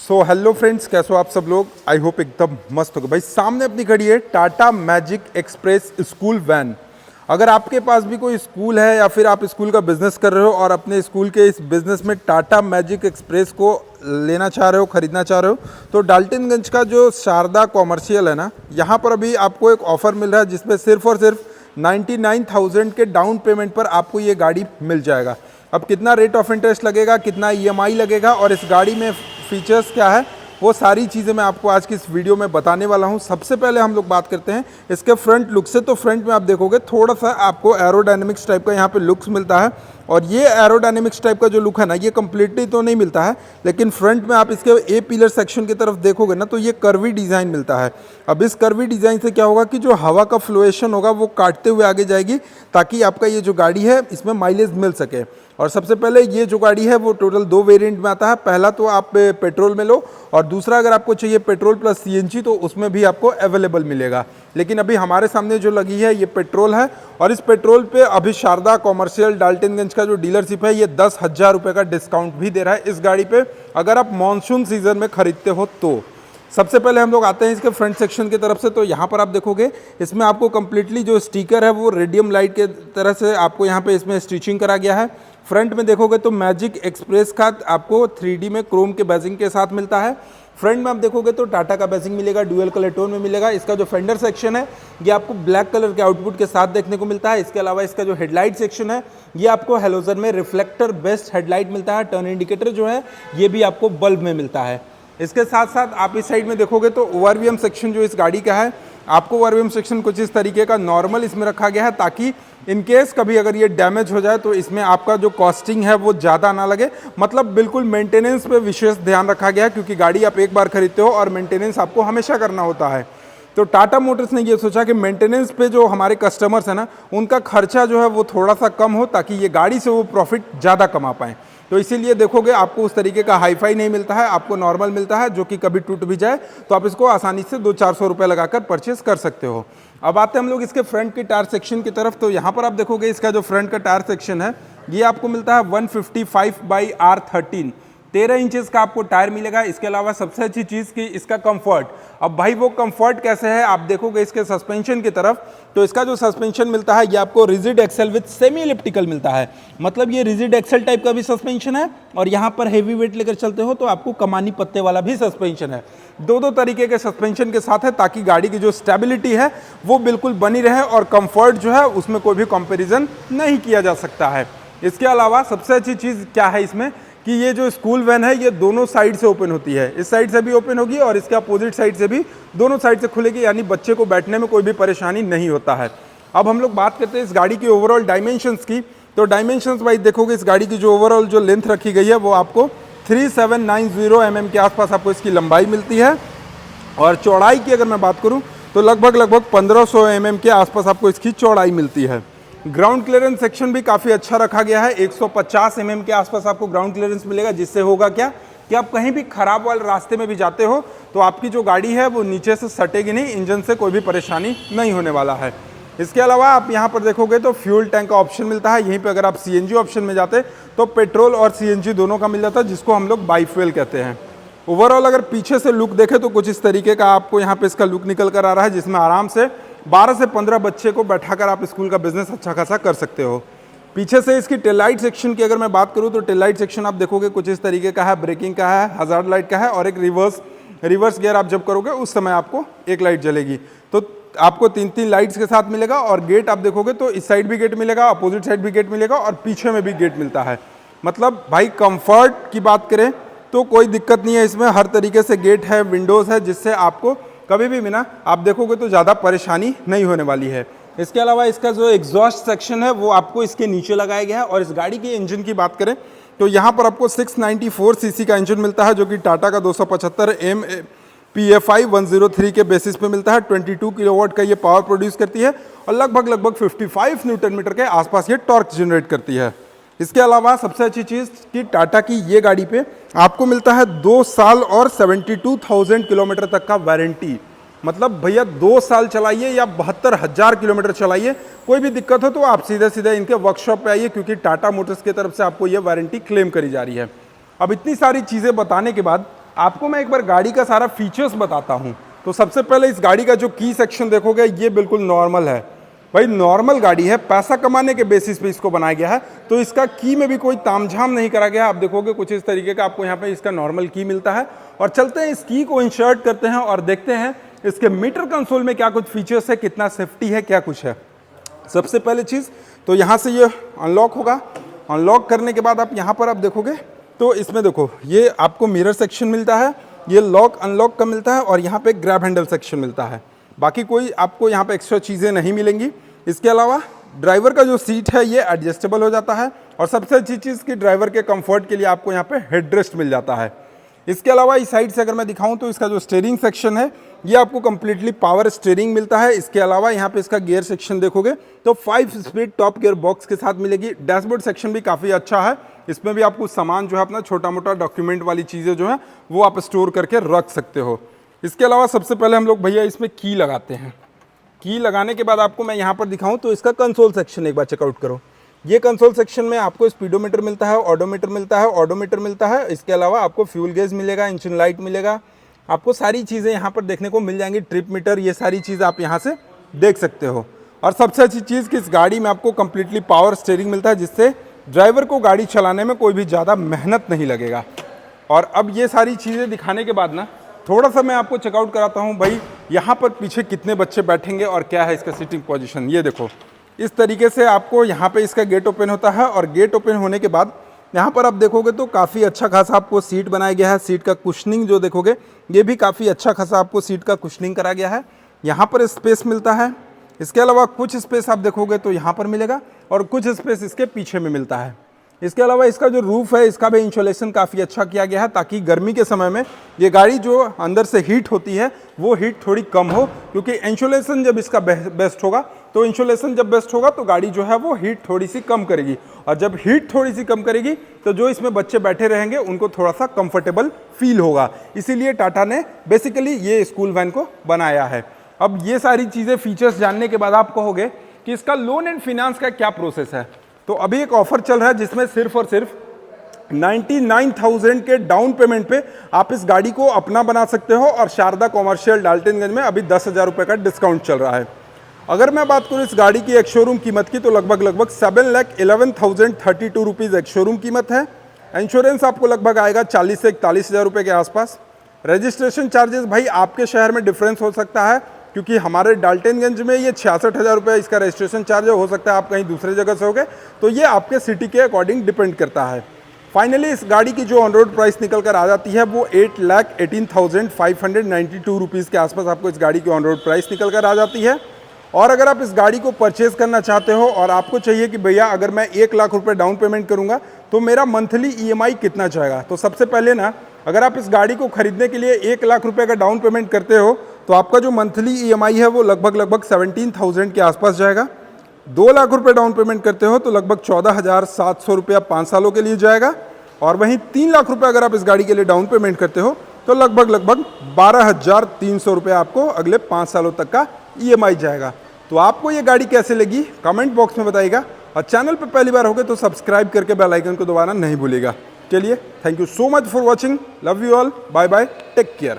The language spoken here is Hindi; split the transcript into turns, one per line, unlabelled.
सो हेलो फ्रेंड्स, कैसे हो आप सब लोग। आई होप एकदम मस्त होगा। भाई सामने अपनी खड़ी है Tata Magic Express school van. अगर आपके पास भी कोई स्कूल है या फिर आप स्कूल का बिजनेस कर रहे हो और अपने स्कूल के इस बिजनेस में टाटा मैजिक एक्सप्रेस को लेना चाह रहे हो, खरीदना चाह रहे हो, तो डाल्टनगंज का जो शारदा कॉमर्शियल है ना, यहाँ पर अभी आपको एक ऑफर मिल रहा है जिसमें सिर्फ और सिर्फ 99,000 के डाउन पेमेंट पर आपको ये गाड़ी मिल जाएगा। अब कितना रेट ऑफ इंटरेस्ट लगेगा, कितना ईएमआई लगेगा और इस गाड़ी में फीचर्स क्या है, वो सारी चीज़ें मैं आपको आज की इस वीडियो में बताने वाला हूं। सबसे पहले हम लोग बात करते हैं इसके फ्रंट लुक से। तो फ्रंट में आप देखोगे थोड़ा सा आपको एरोडायनेमिक्स टाइप का यहाँ पे लुक्स मिलता है, और ये एरोडायनेमिक्स टाइप का जो लुक है ना, ये कंप्लीटली तो नहीं मिलता है, लेकिन फ्रंट में आप इसके ए पिलर सेक्शन की तरफ देखोगे ना, तो ये कर्वी डिज़ाइन मिलता है। अब इस कर्वी डिज़ाइन से क्या होगा कि जो हवा का फ्लोएशन होगा वो काटते हुए आगे जाएगी, ताकि आपका ये जो गाड़ी है इसमें माइलेज मिल सके। और सबसे पहले ये जो गाड़ी है वो टोटल 2 वेरिएंट में आता है। पहला तो आप पेट्रोल में लो, और दूसरा अगर आपको चाहिए पेट्रोल प्लस सीएनजी तो उसमें भी आपको अवेलेबल मिलेगा। लेकिन अभी हमारे सामने जो लगी है ये पेट्रोल है, और इस पेट्रोल पे अभी शारदा कॉमर्शियल डाल्टनगंज का जो डीलरशिप है ये 10,000 रुपये का डिस्काउंट भी दे रहा है इस गाड़ी पे, अगर आप मानसून सीजन में खरीदते हो तो। सबसे पहले हम लोग आते हैं इसके फ्रंट सेक्शन की तरफ से। तो यहाँ पर आप देखोगे इसमें आपको कंप्लीटली जो स्टिकर है वो रेडियम लाइट के तरह से आपको यहाँ पे इसमें स्टिचिंग करा गया है। फ्रंट में देखोगे तो मैजिक एक्सप्रेस का आपको 3D में क्रोम के बैजिंग के साथ मिलता है। फ्रंट में आप देखोगे तो टाटा का बैजिंग मिलेगा, डुअल कलर टोन में मिलेगा। इसका जो फेंडर सेक्शन है ये आपको ब्लैक कलर के आउटपुट के साथ देखने को मिलता है। इसके अलावा इसका जो हेडलाइट सेक्शन है ये आपको हेलोजन में रिफ्लेक्टर बेस्ड हेडलाइट मिलता है। टर्न इंडिकेटर जो है ये भी आपको बल्ब में मिलता है। इसके साथ साथ आप इस साइड में देखोगे तो ओवरवीएम सेक्शन जो इस गाड़ी का है, आपको ओवरवीएम सेक्शन कुछ इस तरीके का नॉर्मल इसमें रखा गया है, ताकि इन केस कभी अगर ये डैमेज हो जाए तो इसमें आपका जो कॉस्टिंग है वो ज़्यादा ना लगे। मतलब बिल्कुल मेंटेनेंस पे विशेष ध्यान रखा गया है, क्योंकि गाड़ी आप एक बार खरीदते हो और मेंटेनेंस आपको हमेशा करना होता है। तो टाटा मोटर्स ने ये सोचा कि मेंटेनेंस पे जो हमारे कस्टमर्स हैं ना, उनका खर्चा जो है वो थोड़ा सा कम हो, ताकि ये गाड़ी से वो प्रॉफिट ज़्यादा कमा पाएँ। तो इसीलिए देखोगे आपको उस तरीके का हाईफाई नहीं मिलता है, आपको नॉर्मल मिलता है, जो कि कभी टूट भी जाए तो आप इसको आसानी से 200-400 रुपये लगाकर परचेस कर सकते हो। अब आते हैं हम लोग इसके फ्रंट की टायर सेक्शन की तरफ। तो यहाँ पर आप देखोगे इसका जो फ्रंट का टायर सेक्शन है ये आपको मिलता है 155/R13, 13 इंचेस का आपको टायर मिलेगा। इसके अलावा सबसे अच्छी चीज़ की इसका कंफर्ट। अब भाई वो कंफर्ट कैसे है, आप देखोगे इसके सस्पेंशन की तरफ, तो इसका जो सस्पेंशन मिलता है ये आपको rigid axle with semi elliptical मिलता है। मतलब ये रिजिड एक्सेल टाइप का भी सस्पेंशन है, और यहाँ पर हेवी वेट लेकर चलते हो तो आपको कमानी पत्ते वाला भी सस्पेंशन है। दो तरीके के सस्पेंशन के साथ है, ताकि गाड़ी की जो स्टेबिलिटी है वो बिल्कुल बनी रहे, और कंफर्ट जो है उसमें कोई भी कंपेरिजन नहीं किया जा सकता है। इसके अलावा सबसे अच्छी चीज़ क्या है इसमें कि ये जो स्कूल वैन है ये दोनों साइड से ओपन होती है। इस साइड से भी ओपन होगी और इसके अपोजिट साइड से भी, दोनों साइड से खुलेगी, यानी बच्चे को बैठने में कोई भी परेशानी नहीं होता है। अब हम लोग बात करते हैं इस गाड़ी की ओवरऑल डायमेंशंस की। तो डायमेंशंस वाइज देखोगे इस गाड़ी की जो ओवरऑल जो लेंथ रखी गई है वो आपको 3790 mm के आसपास आपको इसकी लंबाई मिलती है, और चौड़ाई की अगर मैं बात करूँ तो लगभग 1500 mm के आसपास आपको इसकी चौड़ाई मिलती है। ग्राउंड क्लियरेंस सेक्शन भी काफ़ी अच्छा रखा गया है, 150 mm के आसपास आपको ग्राउंड क्लियरेंस मिलेगा, जिससे होगा क्या कि आप कहीं भी खराब वाले रास्ते में भी जाते हो तो आपकी जो गाड़ी है वो नीचे से सटेगी नहीं, इंजन से कोई भी परेशानी नहीं होने वाला है। इसके अलावा आप यहाँ पर देखोगे तो फ्यूल टैंक का ऑप्शन मिलता है। यहीं पे अगर आप सीएनजी ऑप्शन में जाते तो पेट्रोल और सीएनजी दोनों का मिल जाता है, जिसको हम लोग बाई फ्यूल कहते हैं। ओवरऑल अगर पीछे से लुक देखें तो कुछ इस तरीके का आपको यहाँ पे इसका लुक निकल कर आ रहा है, जिसमें आराम से 12 से 15 बच्चे को बैठाकर आप स्कूल का बिजनेस अच्छा खासा कर सकते हो। पीछे से इसकी टेल लाइट सेक्शन की अगर मैं बात करूं तो टेल लाइट सेक्शन आप देखोगे कुछ इस तरीके का है, ब्रेकिंग का है, हजार्ड लाइट का है, और एक रिवर्स गियर आप जब करोगे उस समय आपको एक लाइट जलेगी। तो आपको 3 लाइट्स के साथ मिलेगा, और गेट आप देखोगे तो इस साइड भी गेट मिलेगा, अपोजिट साइड भी गेट मिलेगा, और पीछे में भी गेट मिलता है। मतलब भाई कंफर्ट की बात करें तो कोई दिक्कत नहीं है इसमें, हर तरीके से गेट है, विंडोज़ है, जिससे आपको कभी भी ना आप देखोगे तो ज़्यादा परेशानी नहीं होने वाली है। इसके अलावा इसका जो एग्जॉस्ट सेक्शन है वो आपको इसके नीचे लगाया गया है। और इस गाड़ी के इंजन की बात करें तो यहाँ पर आपको 694 सीसी का इंजन मिलता है, जो कि टाटा का 275 PFI 103 के बेसिस पे मिलता है। 22 किलोवाट का ये पावर प्रोड्यूस करती है, और लगभग 55 न्यूटन मीटर के आसपास ये टॉर्क जनरेट करती है। इसके अलावा सबसे अच्छी चीज़ कि टाटा की ये गाड़ी पे आपको मिलता है 2 साल और 72,000 किलोमीटर तक का वारंटी। मतलब भैया 2 साल चलाइए या 72,000 किलोमीटर चलाइए, कोई भी दिक्कत हो तो आप सीधे इनके वर्कशॉप पे आइए, क्योंकि टाटा मोटर्स की तरफ से आपको ये वारंटी क्लेम करी जा रही है। अब इतनी सारी चीज़ें बताने के बाद आपको मैं एक बार गाड़ी का सारा फीचर्स बताता हूँ। तो सबसे पहले इस गाड़ी का जो की सेक्शन देखोगे ये बिल्कुल नॉर्मल है भाई, नॉर्मल गाड़ी है, पैसा कमाने के बेसिस पे इसको बनाया गया है। तो इसका की में भी कोई तामझाम नहीं करा गया। आप देखोगे कुछ इस तरीके का आपको यहाँ पे इसका नॉर्मल की मिलता है। और चलते हैं इस की को इंसर्ट करते हैं और देखते हैं इसके मीटर कंसोल में क्या कुछ फीचर्स है, कितना सेफ्टी है, क्या कुछ है। सबसे पहले चीज़ तो यहाँ से ये अनलॉक होगा। अनलॉक करने के बाद आप यहाँ पर आप देखोगे तो इसमें देखो ये आपको मिरर सेक्शन मिलता है, ये लॉक अनलॉक का मिलता है और यहाँ पे ग्रैब हैंडल सेक्शन मिलता है। बाकी कोई आपको यहाँ पे एक्स्ट्रा चीज़ें नहीं मिलेंगी। इसके अलावा ड्राइवर का जो सीट है ये एडजस्टेबल हो जाता है और सबसे अच्छी चीज़ कि ड्राइवर के कंफर्ट के लिए आपको यहाँ पे हेडरेस्ट मिल जाता है। इसके अलावा इस साइड से अगर मैं दिखाऊं तो इसका जो स्टीयरिंग सेक्शन है ये आपको कंप्लीटली पावर स्टीयरिंग मिलता है। इसके अलावा यहाँ पे इसका गियर सेक्शन देखोगे तो 5 स्पीड टॉप गियर बॉक्स के साथ मिलेगी। डैशबोर्ड सेक्शन भी काफ़ी अच्छा है, इसमें भी आपको सामान जो है अपना छोटा मोटा डॉक्यूमेंट वाली चीज़ें जो है वो आप स्टोर करके रख सकते हो। इसके अलावा सबसे पहले हम लोग भैया इसमें की लगाते हैं। की लगाने के बाद आपको मैं यहाँ पर दिखाऊं तो इसका कंसोल सेक्शन एक बार चेकआउट करो। ये कंसोल सेक्शन में आपको स्पीडोमीटर मिलता है, ऑडोमीटर मिलता है। इसके अलावा आपको फ्यूल गेज मिलेगा, इंजन लाइट मिलेगा, आपको सारी चीज़ें यहाँ पर देखने को मिल जाएंगी। ट्रिप मीटर, ये सारी चीज़ आप यहाँ से देख सकते हो। और सबसे अच्छी चीज़ कि इस गाड़ी में आपको कंप्लीटली पावर स्टीयरिंग मिलता है, जिससे ड्राइवर को गाड़ी चलाने में कोई भी ज़्यादा मेहनत नहीं लगेगा। और अब ये सारी चीज़ें दिखाने के बाद ना थोड़ा सा मैं आपको चेकआउट कराता हूँ भाई यहाँ पर पीछे कितने बच्चे बैठेंगे और क्या है इसका सीटिंग पोजीशन। ये देखो इस तरीके से आपको यहाँ पे इसका गेट ओपन होता है और गेट ओपन होने के बाद यहाँ पर आप देखोगे तो काफ़ी अच्छा खासा आपको सीट बनाया गया है। सीट का कुशनिंग जो देखोगे ये भी काफ़ी अच्छा खासा आपको सीट का कुशनिंग करा गया है। यहाँ पर स्पेस मिलता है। इसके अलावा कुछ स्पेस आप देखोगे तो यहाँ पर मिलेगा और कुछ स्पेस इसके पीछे में मिलता है। इसके अलावा इसका जो रूफ है इसका भी इंसुलेशन काफ़ी अच्छा किया गया है, ताकि गर्मी के समय में ये गाड़ी जो अंदर से हीट होती है वो हीट थोड़ी कम हो, क्योंकि इंसुलेशन जब इसका बेस्ट होगा तो इंसुलेशन जब बेस्ट होगा तो गाड़ी जो है वो हीट थोड़ी सी कम करेगी। और जब हीट थोड़ी सी कम करेगी तो जो इसमें बच्चे बैठे रहेंगे उनको थोड़ा सा कंफर्टेबल फील होगा। इसीलिए टाटा ने बेसिकली ये स्कूल वैन को बनाया है। अब ये सारी चीज़ें फीचर्स जानने के बाद आप कहोगे कि इसका लोन एंड फिनेंस का क्या प्रोसेस है। तो अभी एक ऑफर चल रहा है जिसमें सिर्फ और सिर्फ 99,000 के डाउन पेमेंट पे आप इस गाड़ी को अपना बना सकते हो और शारदा कॉमर्शियल डाल्टनगंज में अभी 10,000 रुपये का डिस्काउंट चल रहा है। अगर मैं बात करूँ इस गाड़ी की एक शोरूम कीमत की तो लगभग 7,11,032 रुपीज़ एक शोरूम कीमत है। इंश्योरेंस आपको लगभग आएगा 40 से 41,000 रुपये के आसपास। रजिस्ट्रेशन चार्जेस भाई आपके शहर में डिफरेंस हो सकता है, क्योंकि हमारे डाल्टनगंज में ये 66,000 रुपये इसका रजिस्ट्रेशन चार्ज हो सकता है, आप कहीं दूसरे जगह से होगे, तो ये आपके सिटी के अकॉर्डिंग डिपेंड करता है। फाइनली इस गाड़ी की जो ऑन रोड प्राइस निकल कर आ जाती है वो 8,18,592 रुपीज़ के आसपास आपको इस गाड़ी की ऑन रोड प्राइस निकल कर आ जाती है। और अगर आप इस गाड़ी को परचेज़ करना चाहते हो और आपको चाहिए कि भैया अगर मैं 1 लाख रुपये डाउन पेमेंट करूँगा तो मेरा मंथली EMI कितना जाएगा, तो सबसे पहले ना अगर आप इस गाड़ी को खरीदने के लिए 1 लाख रुपये का डाउन पेमेंट करते हो तो आपका जो मंथली EMI है वो लगभग 17,000 के आसपास जाएगा। 2 लाख रुपये डाउन पेमेंट करते हो तो लगभग 14,700 रुपया 5 सालों के लिए जाएगा। और वहीं 3 लाख रुपये अगर आप इस गाड़ी के लिए डाउन पेमेंट करते हो तो लगभग 12,300 रुपये आपको अगले 5 सालों तक का EMI जाएगा। तो आपको ये गाड़ी कैसे लगी कमेंट बॉक्स में बताइएगा, और चैनल पर पहली बार होगे तो सब्सक्राइब करके बेल आइकन को दबाना नहीं भूलिएगा। चलिए, thank you so much for watching, love you all, bye bye, take care.